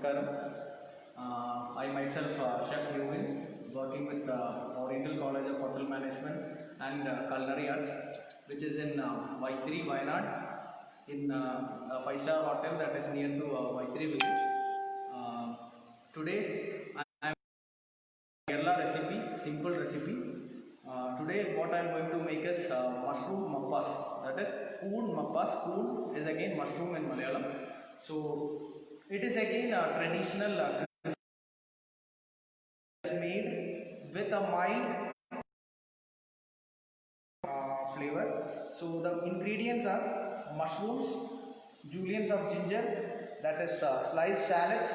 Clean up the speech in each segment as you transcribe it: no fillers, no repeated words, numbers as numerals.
Namaskaram. I myself, Chef Yuvin, working with Oriental College of Hotel Management and Culinary Arts, which is in Y3 Wayanad, in a 5-star hotel that is near to Y3 village. Today, I am Kerala recipe, simple recipe. Today, what I am going to make is mushroom mappas. That is poon mappas. Poon is again mushroom in Malayalam. So it is again a traditional made with a mild flavor. So the ingredients are mushrooms, julienne of ginger, that is sliced shallots,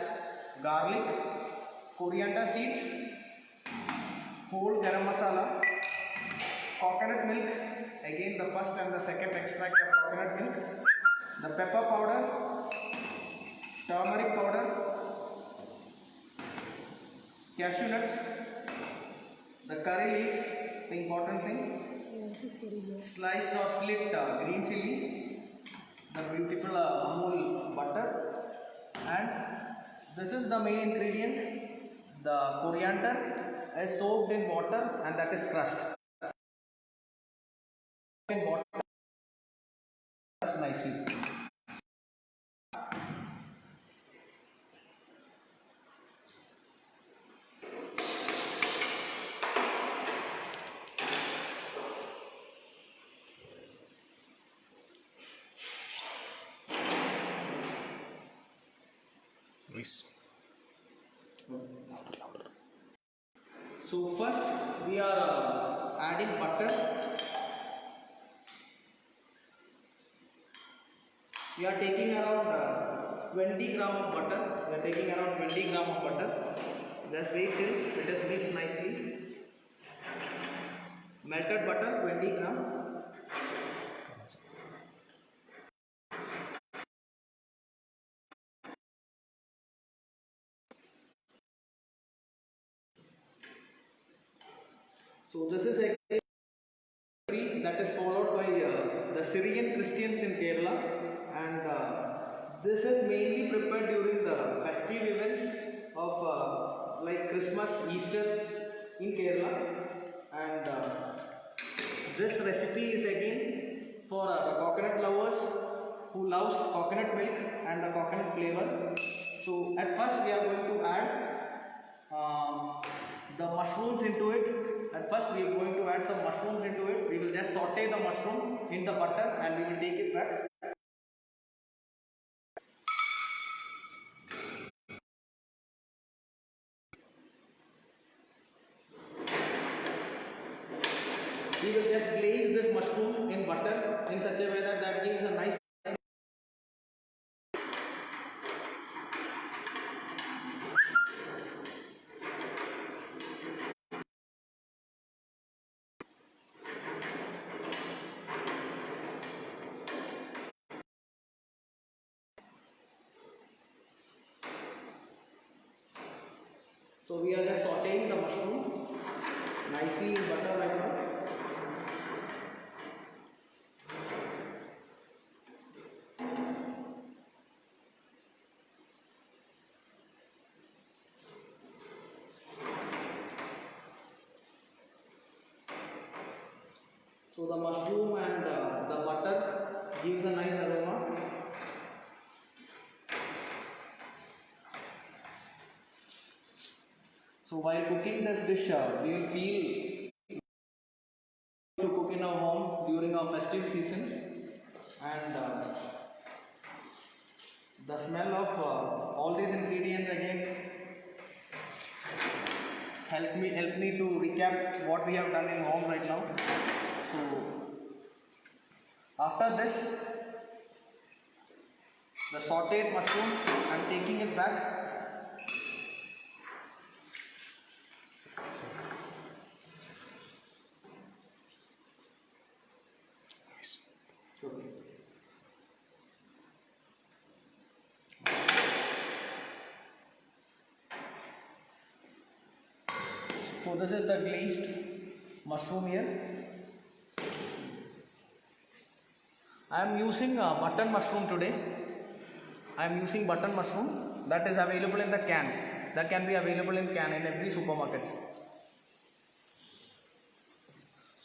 garlic, coriander seeds, whole garam masala, coconut milk, again the first and the second extract of coconut milk, the pepper powder, turmeric powder, cashew nuts, the curry leaves, the important thing, sliced or slit green chili, the beautiful Amul butter, and this is the main ingredient. The coriander is soaked in water and that is crushed in water nicely. So first we are adding butter. We are taking around 20 gram of butter. We are taking around 20 gram of butter. Just wait till it is mixed nicely. Melted butter 20 gram. So this is a recipe that is followed by the Syrian Christians in Kerala, and this is mainly prepared during the festive events of like Christmas, Easter in Kerala, and this recipe is again for the coconut lovers who loves coconut milk and the coconut flavor. So at first we are going to add the mushrooms into it. At first we are going to add some mushrooms into it. We will just saute the mushroom in the butter and we will take it back. We will just glaze this mushroom in butter in such a way that that gives a nice. So we are just sauteing the mushroom nicely in butter right now. So the mushroom and the butter gives a nice aroma. So while cooking this dish, we will feel to cook in our home during our festive season, and the smell of all these ingredients again help me to recap what we have done in home right now. So after this, the sauteed mushroom, I am taking it back. So this is the glazed mushroom here. I am using button mushroom today. I am using button mushroom. that is available in the can. That can be available in can in every supermarket.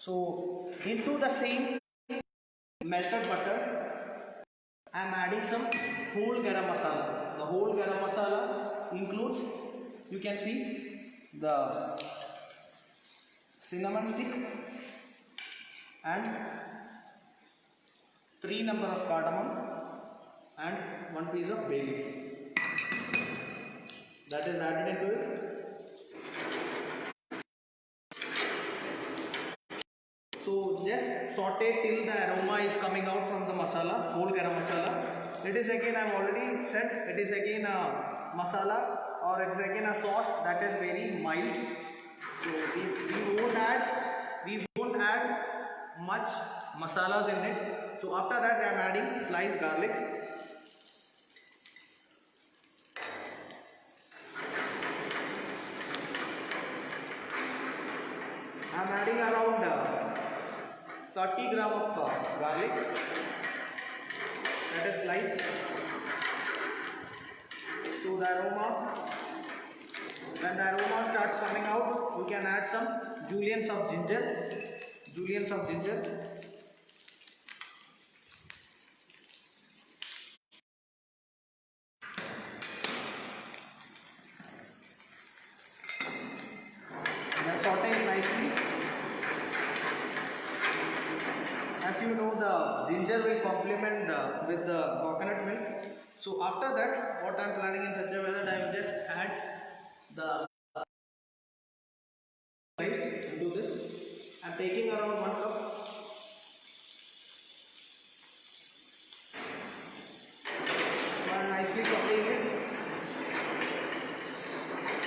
So into the same melted butter, I am adding some whole garam masala. The whole garam masala includes, you can see, the cinnamon stick and 3 number of cardamom and 1 piece of bay leaf. That is added into it. So just saute till the aroma is coming out from the masala, whole garam masala. It is again, I have already said, it is again a masala, or it is again a sauce that is very mild. So we won't add much masalas in it. So after that I am adding sliced garlic. I am adding around 30 gram of garlic, that is sliced. So the aroma, when the aroma starts coming out, you can add some julienne of ginger. Then saute it nicely. As you know, the ginger will complement with the coconut milk. So after that, what I am planning in such a way that I will just add the rice into this. I am taking around 1 cup. So I am nicely sauteing it.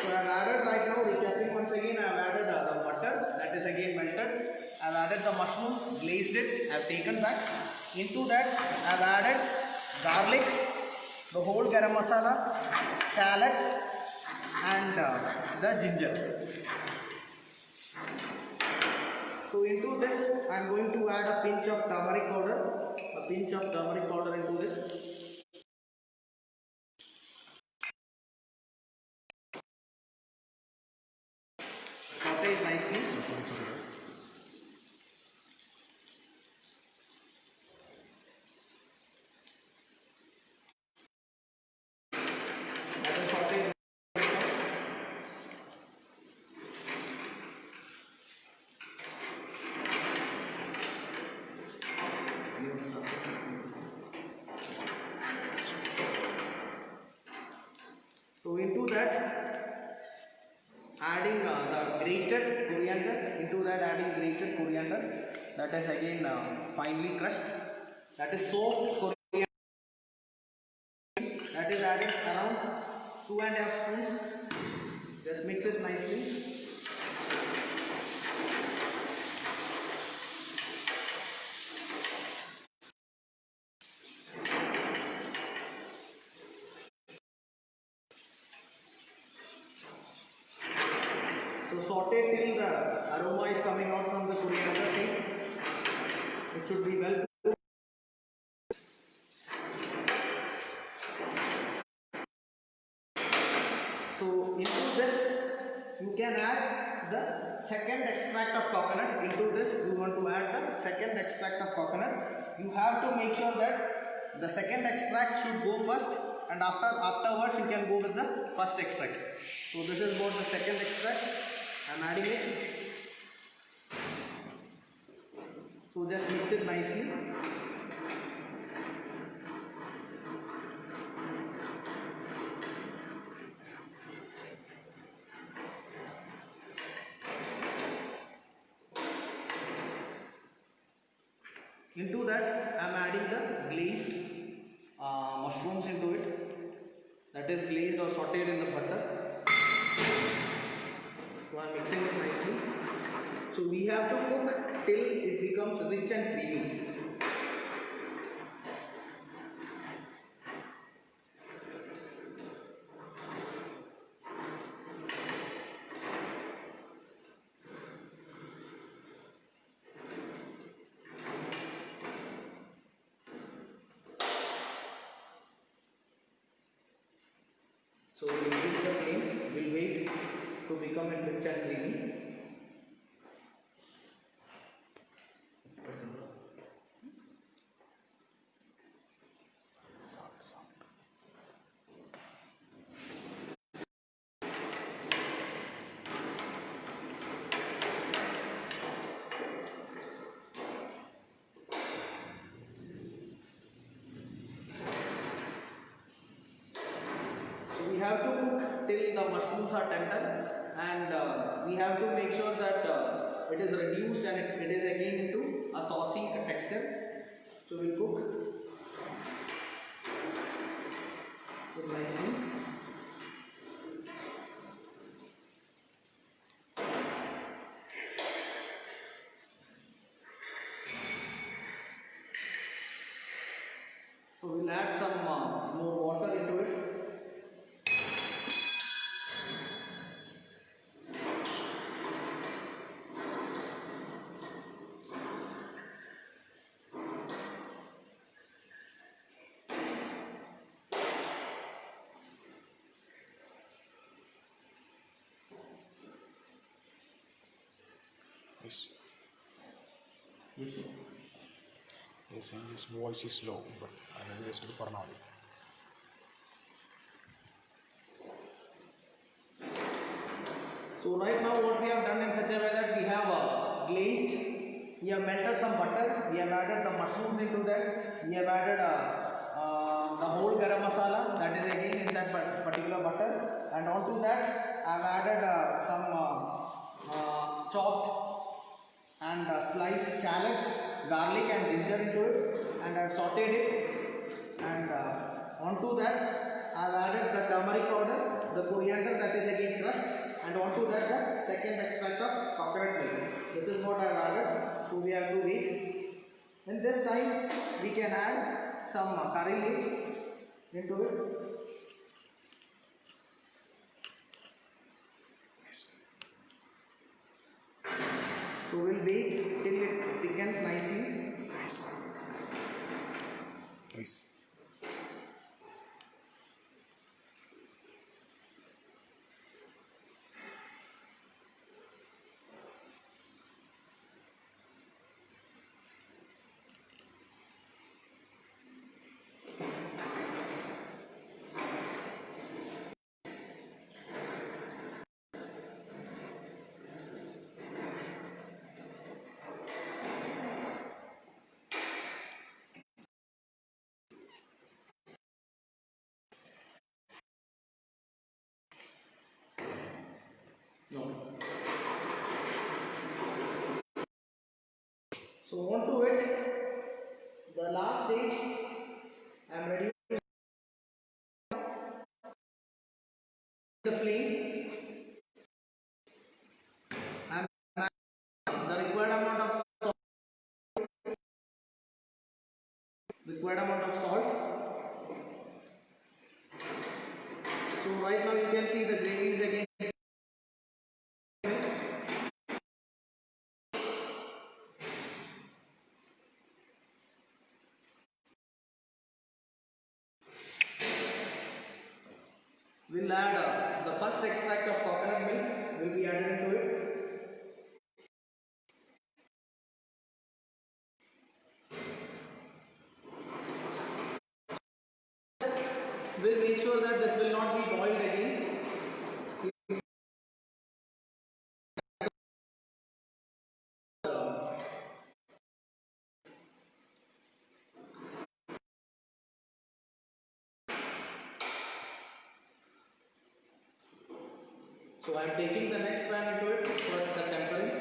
So I have added right now, recapping once again, I have added the butter, that is again melted. I have added the mushroom, glazed it, I have taken back. Into that I have added garlic, the whole garam masala, shallots and the ginger. So into this I am going to add a pinch of turmeric powder, into this. Saute it nicely. That is sauteed. So into that adding the grated coriander, that is again finely crushed, that is soaked coriander, that is added around 2.5 spoons. Just mix it nicely. So saute till the aroma is coming out from the coriander seeds. It should be well cooked. So into this you can add the second extract of coconut. Into this you want to add the second extract of coconut. You have to make sure that the second extract should go first, and afterwards you can go with the first extract. So this is about the second extract. I am adding it. So just mix it nicely. Into that I am adding the glazed mushrooms into it, that is glazed or sauteed in the butter. So I am mixing it nicely. So we have to cook till it becomes rich and creamy. So we'll increase the flame, we'll wait to become rich and creamy. We have to cook till the mushrooms are tender, and we have to make sure that it is reduced and it is again into a saucy texture. So we'll cook it nicely. So we'll add some more water into it. Yes. Yes, sir. Yes, saying this voice is low, but I will just do now. So right now what we have done in such a way that we have glazed, we have melted some butter, we have added the mushrooms into that, we have added the whole garam masala that is again in that particular butter, and onto that I have added some chopped and sliced shallots, garlic and ginger into it, and I have sauteed it, and onto that I have added the turmeric powder, the coriander that is again crushed, and onto that the second extract of coconut milk. This is what I have added, so we have to wait. In this time we can add some curry leaves into it. Yes. So we'll wait till it thickens nicely. Nice. Nice. No. So onto it, the last stage, I am ready the flame. I am the required amount of salt. So right now you can see the gravy is again. We'll add the first extract of coconut milk will be added into it. We'll make sure that this will not be boiled again. So I am taking the next pan into it for the tempering.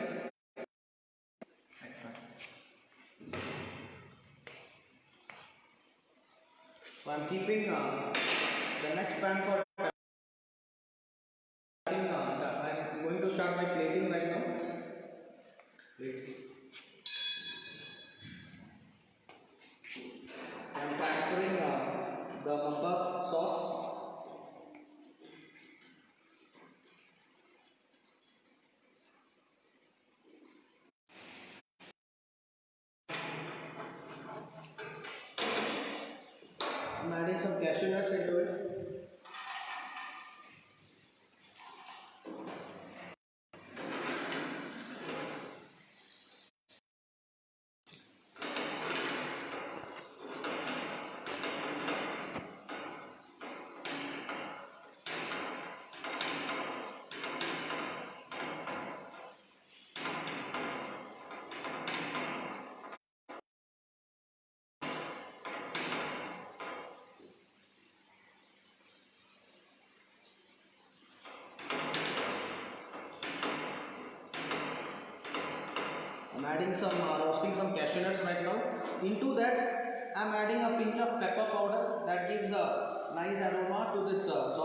So I am keeping the next pan for starting. I am going to start my plating right now. Wait. I am transferring the Mamba's sauce. I'm adding some cashew nuts into it. I'm adding some roasting some cashew nuts right now. Into that, I'm adding a pinch of pepper powder that gives a nice aroma to this sauce.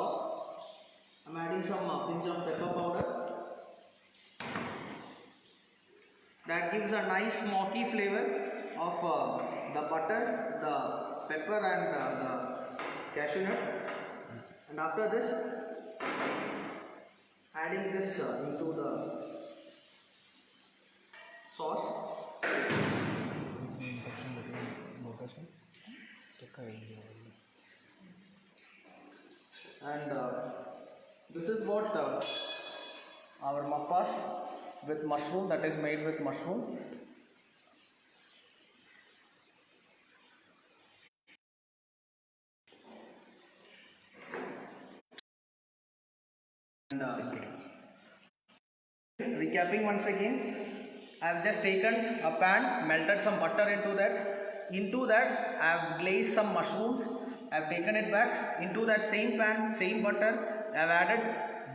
I'm adding some pinch of pepper powder that gives a nice smoky flavor of the butter, the pepper, and the cashew nut. And after this, adding this into the sauce. And this is what our mappas with mushroom, that is made with mushroom. And recapping once again, I have just taken a pan, melted some butter into that. Into that, I have glazed some mushrooms. I have taken it back into that same pan, same butter. I have added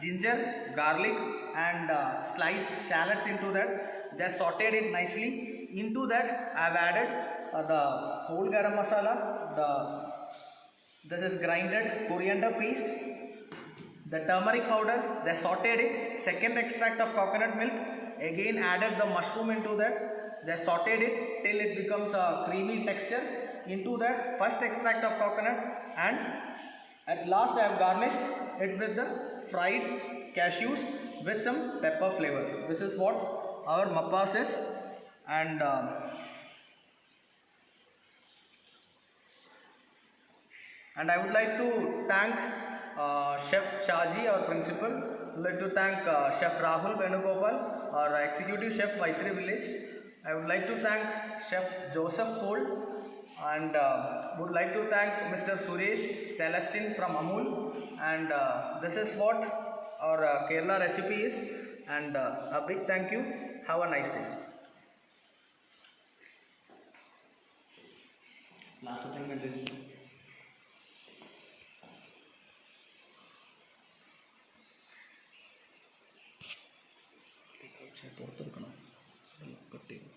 ginger, garlic, and sliced shallots into that. Just sauteed it nicely. Into that, I have added the whole garam masala. This is grinded coriander paste, the turmeric powder, they sauteed it, second extract of coconut milk, again added the mushroom into that, they sauteed it till it becomes a creamy texture. Into that first extract of coconut, and at last I have garnished it with the fried cashews with some pepper flavor. This is what our mappas is. And I would like to thank Chef Shaji, our principal. I would like to thank Chef Rahul Venugopal, our executive chef, Vaitri Village. I would like to thank Chef Joseph Cole, and would like to thank Mr. Suresh Celestine from Amul. And this is what our Kerala recipe is. And a big thank you. Have a nice day. Last assignment. പുറത്തെടുക്കണം cut ചെയ്ത്